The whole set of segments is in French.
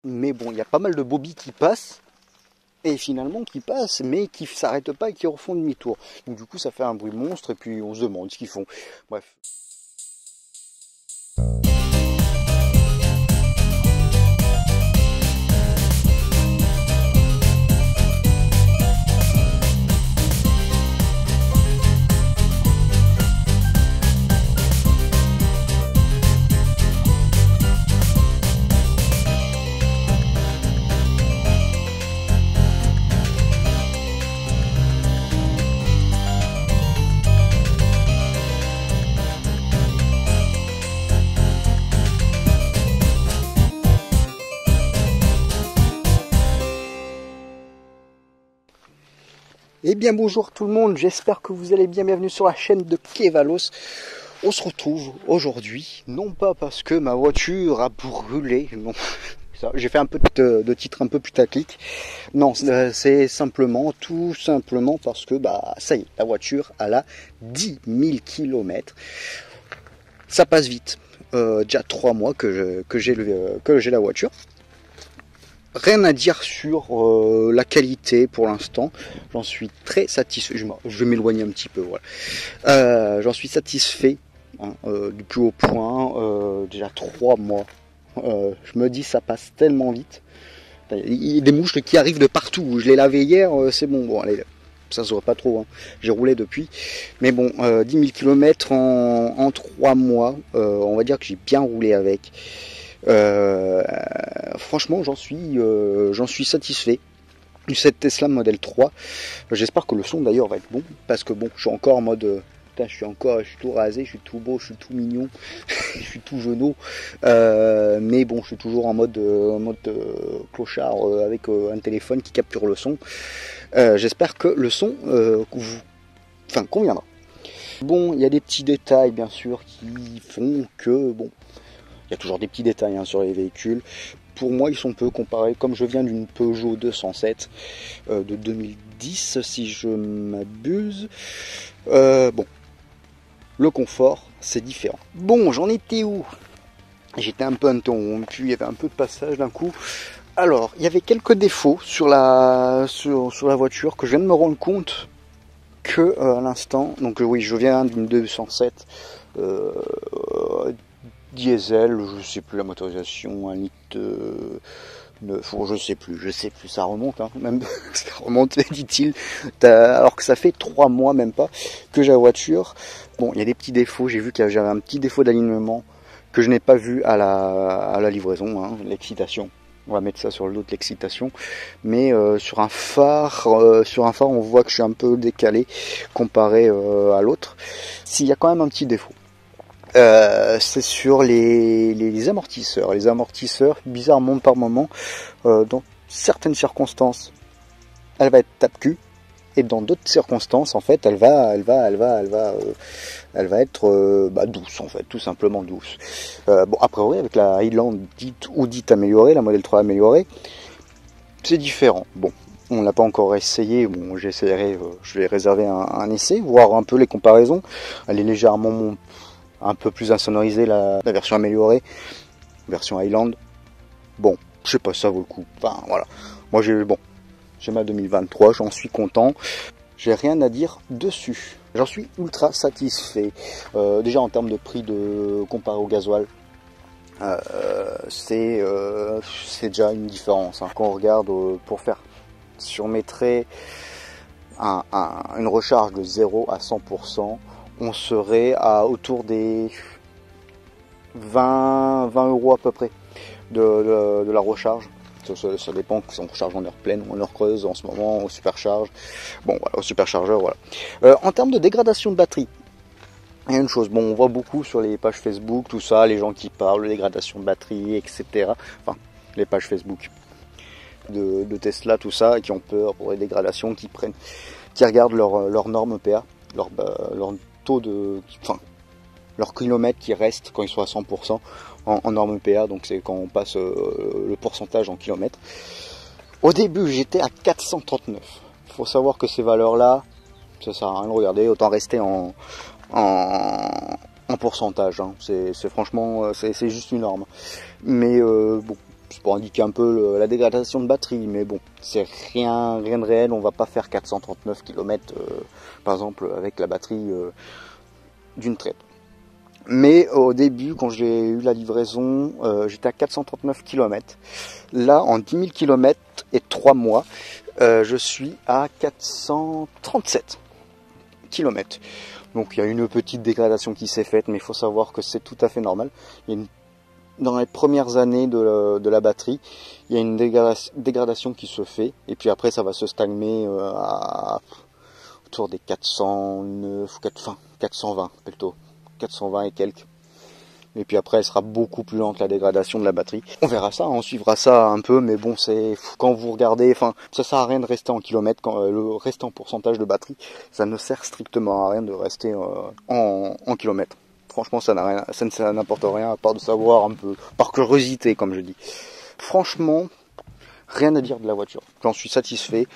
Mais bon, il y a pas mal de bobbies qui passent, et finalement qui passent, mais qui s'arrêtent pas et qui refont demi-tour. Donc du coup, ça fait un bruit monstre, et puis on se demande ce qu'ils font. Bref. Eh bien bonjour tout le monde, j'espère que vous allez bien, bienvenue sur la chaîne de Kevalos. On se retrouve aujourd'hui, non pas parce que ma voiture a brûlé, non, j'ai fait un peu de titre un peu putaclic, non, c'est simplement, tout simplement parce que ça y est, la voiture elle a 10 000 km, ça passe vite, déjà 3 mois que j'ai la voiture. Rien à dire sur la qualité pour l'instant, j'en suis très satisfait, je vais m'éloigner un petit peu, voilà. J'en suis satisfait hein, du plus haut point, déjà 3 mois, je me dis ça passe tellement vite, il y a des mouches qui arrivent de partout, je l'ai lavé hier, c'est bon, allez, ça se voit pas trop, hein. J'ai roulé depuis, mais bon, 10 000 km en 3 mois, on va dire que j'ai bien roulé avec. Franchement j'en suis satisfait de cette Tesla Model 3. J'espère que le son d'ailleurs va être bon, parce que bon, je suis encore en mode putain, je suis tout rasé, je suis tout beau, je suis tout mignon, je suis tout genou, mais bon, je suis toujours en mode clochard avec un téléphone qui capture le son. J'espère que le son conviendra. Bon, il y a des petits détails bien sûr qui font que bon, il y a toujours des petits détails hein, sur les véhicules. Pour moi, ils sont peu comparés. Comme je viens d'une Peugeot 207 de 2010, si je m'abuse. Bon, le confort, c'est différent. Bon, j'en étais où? J'étais un peu interrompu, il y avait un peu de passage d'un coup. Alors, il y avait quelques défauts sur la voiture que je viens de me rendre compte que à l'instant. Donc oui, je viens d'une 207. Diesel, je sais plus la motorisation, 1 litre 9, je sais plus, ça remonte, hein, même ça remonte, dit-il, alors que ça fait 3 mois même pas que j'ai la voiture. Bon, il y a des petits défauts, j'ai vu qu'il j'avais un petit défaut d'alignement que je n'ai pas vu à la livraison, hein, l'excitation. On va mettre ça sur le dos de l'excitation, mais sur un phare, on voit que je suis un peu décalé comparé à l'autre. S'il y a quand même un petit défaut. C'est sur les amortisseurs. Les amortisseurs, bizarrement par moment, dans certaines circonstances, elle va être tape-cul, et dans d'autres circonstances, en fait, elle va être douce, en fait, tout simplement douce. Bon, après, oui, avec la Highland dite améliorée, la Model 3 améliorée, c'est différent. Bon, on l'a pas encore essayé. Bon, j'essaierai, je vais réserver un essai, voir un peu les comparaisons. Elle est légèrement un peu plus insonorisée, la version améliorée, version Highland. Bon, je sais pas, ça vaut le coup. Enfin voilà, moi j'ai ma 2023, j'en suis content. J'ai rien à dire dessus. J'en suis ultra satisfait. Déjà en termes de prix comparé au gasoil, c'est déjà une différence. Hein. Quand on regarde pour faire, si on mettrait une recharge de 0 à 100%, on serait à autour des 20 € à peu près de la recharge. Ça dépend si on recharge en heure pleine ou en heure creuse. En ce moment, on supercharge. Bon, voilà, au superchargeur, voilà. En termes de dégradation de batterie, il y a une chose. Bon, on voit beaucoup sur les pages Facebook, tout ça, les gens qui parlent de dégradation de batterie, etc. Enfin, les pages Facebook de Tesla, tout ça, qui ont peur pour les dégradations, qui regardent leur norme EPA, leur taux leur kilomètre qui reste quand ils sont à 100% en norme EPA, donc c'est quand on passe le pourcentage en kilomètres. Au début j'étais à 439. Il faut savoir que ces valeurs là, ça sert à rien de regarder, autant rester en pourcentage, hein. C'est franchement c'est juste une norme. Mais bon, c'est pour indiquer un peu la dégradation de batterie, mais bon, c'est rien de réel. On va pas faire 439 km par exemple avec la batterie d'une traite. Mais au début, quand j'ai eu la livraison, j'étais à 439 km. Là, en 10 000 km et 3 mois, je suis à 437 km. Donc il y a une petite dégradation qui s'est faite, mais il faut savoir que c'est tout à fait normal. Dans les premières années de la batterie, il y a une dégradation qui se fait, et puis après ça va se stagner autour des 409, 420 plutôt. 420 et quelques. Et puis après, elle sera beaucoup plus lente, la dégradation de la batterie. On verra ça, on suivra ça un peu, mais bon, c'est quand vous regardez, enfin, ça sert à rien de rester en kilomètres, quand le restant pourcentage de batterie, ça ne sert strictement à rien de rester en kilomètres. Franchement, ça n'apporte rien à part de savoir un peu, par curiosité, comme je dis. Franchement, rien à dire de la voiture. J'en suis satisfait.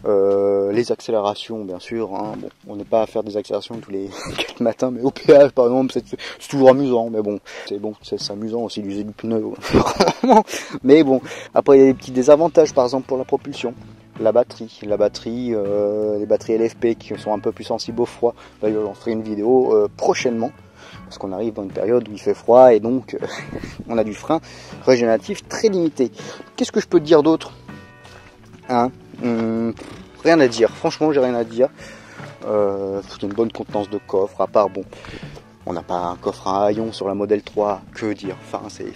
Les accélérations, bien sûr. Hein. Bon, on n'est pas à faire des accélérations tous les 4 matins, mais au péage, par exemple, c'est toujours amusant. Mais bon, c'est amusant aussi d'user du pneu. Mais bon, après il y a des petits désavantages, par exemple pour la propulsion. La batterie, les batteries LFP qui sont un peu plus sensibles au froid. D'ailleurs, j'en ferai une vidéo prochainement. Parce qu'on arrive dans une période où il fait froid et donc on a du frein régénératif très limité. Qu'est-ce que je peux te dire d'autre, hein? Rien à dire, franchement j'ai rien à dire. Il y a une bonne contenance de coffre, à part bon, on n'a pas un coffre à haillons sur la modèle 3, que dire, enfin c'est...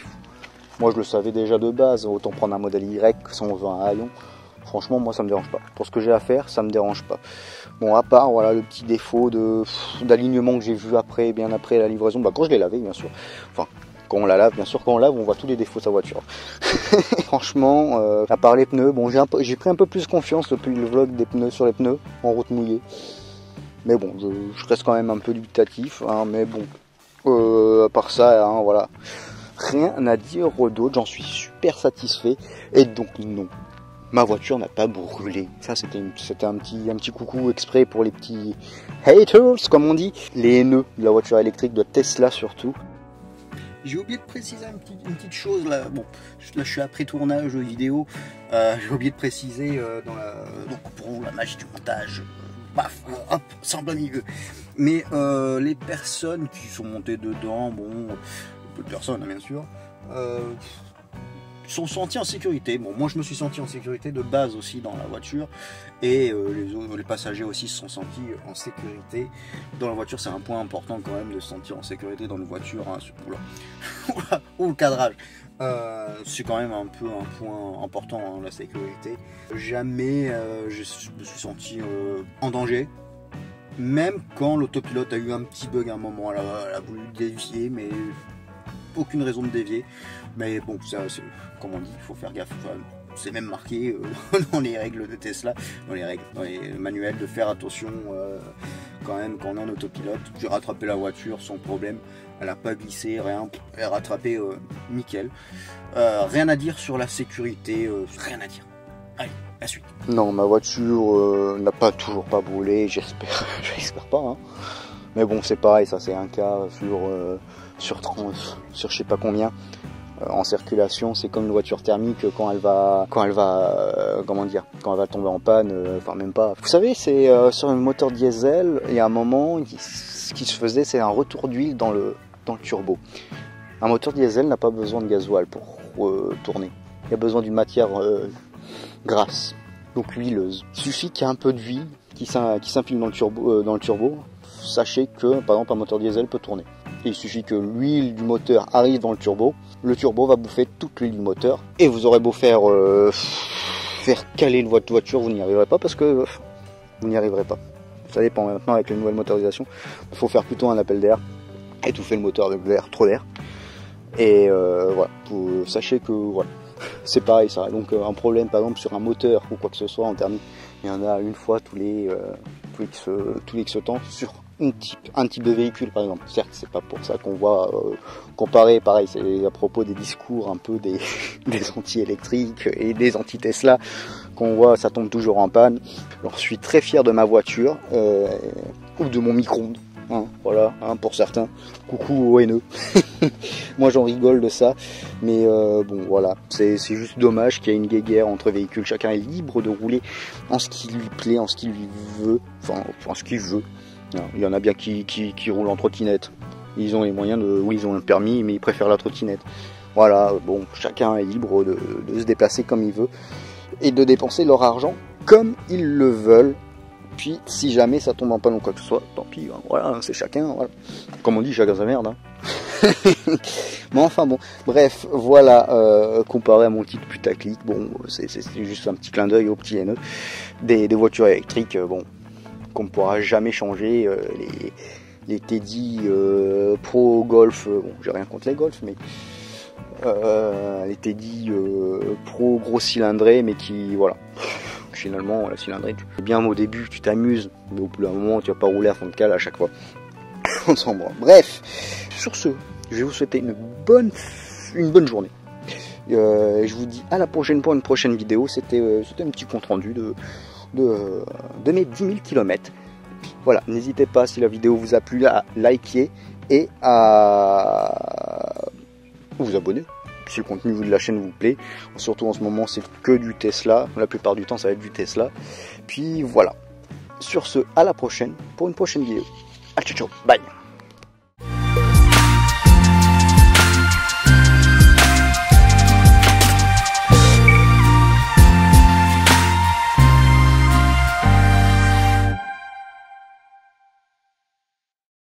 Moi je le savais déjà de base, autant prendre un modèle Y si on veut un haillon. Franchement, moi ça me dérange pas. Pour ce que j'ai à faire, ça me dérange pas. Bon, à part voilà le petit défaut d'alignement que j'ai vu bien après la livraison, quand je l'ai lavé bien sûr. Enfin, quand on la lave, bien sûr, quand on lave, on voit tous les défauts de sa voiture. Franchement, à part les pneus, bon, j'ai pris un peu plus confiance depuis le vlog des pneus sur les pneus en route mouillée. Mais bon, je reste quand même un peu dubitatif, hein, mais bon, à part ça, hein, voilà. Rien à dire d'autre, j'en suis super satisfait. Et donc non, ma voiture n'a pas brûlé. Ça c'était un petit coucou exprès pour les petits haters, comme on dit. Les haineux de la voiture électrique, de Tesla surtout. J'ai oublié de préciser une petite chose là. Bon, là je suis après tournage vidéo. J'ai oublié de préciser donc pour vous la magie du montage. Paf, hop, sans plein milieu. Mais les personnes qui sont montées dedans, bon, peu de personnes bien sûr, sont sentis en sécurité. Bon, moi je me suis senti en sécurité de base aussi dans la voiture, et les passagers aussi se sont sentis en sécurité dans la voiture. C'est un point important quand même de se sentir en sécurité dans une voiture, hein, ou le cadrage. C'est quand même un point important, hein, la sécurité. Jamais je me suis senti en danger. Même quand l'autopilote a eu un petit bug à un moment, elle a voulu dévier, mais aucune raison de dévier. Mais bon, ça, comme on dit, il faut faire gaffe. Enfin, c'est même marqué dans les règles de Tesla, dans les manuels, de faire attention quand même quand on est en autopilote. J'ai rattrapé la voiture sans problème. Elle n'a pas glissé, rien. Elle a rattrapé nickel. Rien à dire sur la sécurité, rien à dire. Allez, la suite. Non, ma voiture n'a toujours pas brûlé, j'espère pas. Hein. Mais bon, c'est pareil, ça c'est un cas sur 30, sur je sais pas combien. En circulation, c'est comme une voiture thermique quand elle va tomber en panne, enfin même pas. Vous savez, c'est sur un moteur diesel, il y a un moment, ce qui se faisait, c'est un retour d'huile dans le turbo. Un moteur diesel n'a pas besoin de gasoil pour tourner. Il a besoin d'une matière grasse, donc huileuse. Il suffit qu'il y ait un peu d'huile qui s'infile dans le turbo. Sachez que, par exemple, un moteur diesel peut tourner. Et il suffit que l'huile du moteur arrive dans le turbo va bouffer toute l'huile du moteur, et vous aurez beau faire caler votre voiture, vous n'y arriverez pas, parce que vous n'y arriverez pas. Ça dépend. Maintenant, avec les nouvelles motorisations, il faut faire plutôt un appel d'air, étouffer le moteur avec trop d'air. Et voilà, sachez que voilà, c'est pareil ça. Donc un problème par exemple sur un moteur ou quoi que ce soit en thermique, il y en a une fois tous les X temps sur un type de véhicule par exemple. Certes, c'est pas pour ça qu'on voit comparer, pareil, c'est à propos des discours un peu des anti-électriques et des anti-Tesla qu'on voit, ça tombe toujours en panne. Alors, je suis très fier de ma voiture ou de mon micro-ondes. Hein, voilà, hein, pour certains. Coucou aux haineux. Moi j'en rigole de ça, mais bon voilà, c'est juste dommage qu'il y ait une guéguerre entre véhicules. Chacun est libre de rouler en ce qui lui plaît, en ce qu'il veut, enfin en ce qu'il veut. Il y en a bien qui roulent en trottinette. Ils ont les moyens de... Oui, ils ont un permis, mais ils préfèrent la trottinette. Voilà, bon, chacun est libre de se déplacer comme il veut et de dépenser leur argent comme ils le veulent. Puis si jamais ça tombe en panne ou quoi que ce soit, tant pis, hein, voilà, c'est chacun, voilà. Comme on dit, chacun sa merde. Hein. Mais enfin bon, bref, voilà, comparé à mon titre putaclic, bon, c'est juste un petit clin d'œil au petit haineux des voitures électriques, bon, qu'on ne pourra jamais changer, les Teddy Pro Golf, bon, j'ai rien contre les Golf, mais les Teddy Pro gros cylindrés, mais qui, voilà. Finalement, la cylindrée, bien au début, tu t'amuses, mais au bout d'un moment, tu vas pas rouler à fond de cale à chaque fois. On s'en branle. Bref, sur ce, je vais vous souhaiter une bonne journée. Je vous dis à la prochaine pour une prochaine vidéo. C'était un petit compte rendu de mes 10 000 km. Voilà, n'hésitez pas, si la vidéo vous a plu, à liker et à vous abonner. Si le contenu de la chaîne vous plaît, surtout en ce moment c'est que du Tesla, la plupart du temps ça va être du Tesla. Puis voilà, sur ce, à la prochaine pour une prochaine vidéo. Ah, ciao ciao, bye.